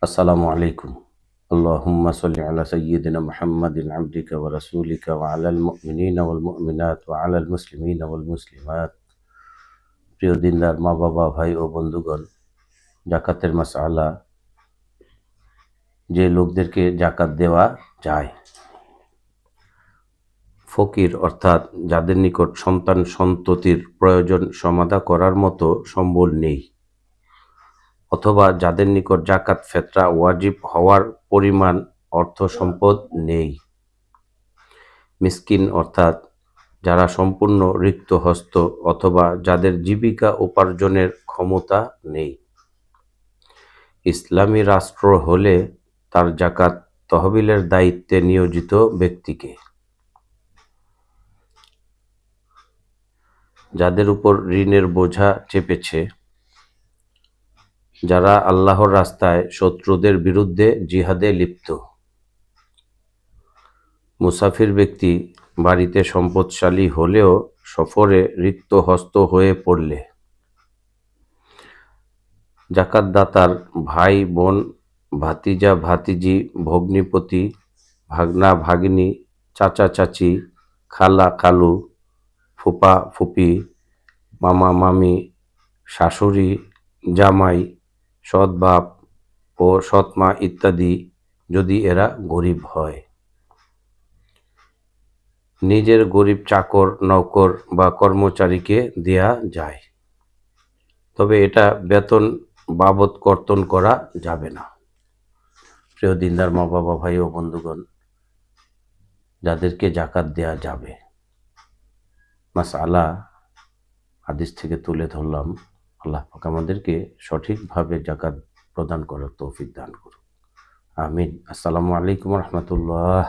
আসসালামু আলাইকুম। আল্লাহুম্মা সাল্লি আলা সাইয়্যিদিনা মুহাম্মাদিন আবদিকা ওয়া রাসূলিকা ওয়া আলাল মুমিনিনা ওয়াল মুমিনাত ওয়া আলাল মুসলিমিনা ওয়াল মুসলিমাত। প্রিয় দিনদার মা-বাবা, ভাই ও বন্ধুগণ, যাকাতের মাসআলা, যে লোকদেরকে যাকাত দেওয়া যায়, ফকির অর্থাৎ যাদের নিকট সন্তান সন্ততির প্রয়োজন সমাধা করার মতো সম্বল নেই, অথবা যাদের নিকট যাকাত ফেতরা ওয়াজিব হওয়ার পরিমাণ অর্থ সম্পদ নেই। মিসকিন অর্থাৎ যারা সম্পূর্ণ রিক্ত হস্ত অথবা যাদের জীবিকা উপার্জনের ক্ষমতা নেই। ইসলামী রাষ্ট্র হলে তার যাকাত তহবিলের দায়িত্বে নিয়োজিত ব্যক্তিকে, যাদের উপর ঋণের বোঝা চেপেছে, যারা আল্লাহর রাস্তায় শত্রুদের বিরুদ্ধে জিহাদে লিপ্ত, মুসাফির ব্যক্তি বাড়িতে সম্পদশালী হলেও সফরে রিক্ত হস্ত হয়ে পড়লে, যাকাতদাতার ভাই বোন, ভাতিজা ভাতিজি, ভগ্নিপতি, ভাগনা ভাগিনী, চাচা চাচি, খালা খালু, ফুপা ফুপি, মামা মামি, শাশুড়ি জামাই, সৎ বাপ ও সৎ মা ইত্যাদি, যদি এরা গরিব হয়। নিজের গরিব চাকর নৌকর বা কর্মচারীকে দেয়া যায়, তবে এটা বেতন বাবদ কর্তন করা যাবে না। প্রিয় দিনদার মা বাবা, ভাই ও বন্ধুগণ, যাদেরকে যাকাত দেয়া যাবে, মাসআলা হাদিস থেকে তুলে ধরলাম। আল্লাহ পাক আমাদেরকে সঠিকভাবে যাকাত প্রদান করার তৌফিক দান করুন। আমিন। আসসালামু আলাইকুম ওয়া রাহমাতুল্লাহ।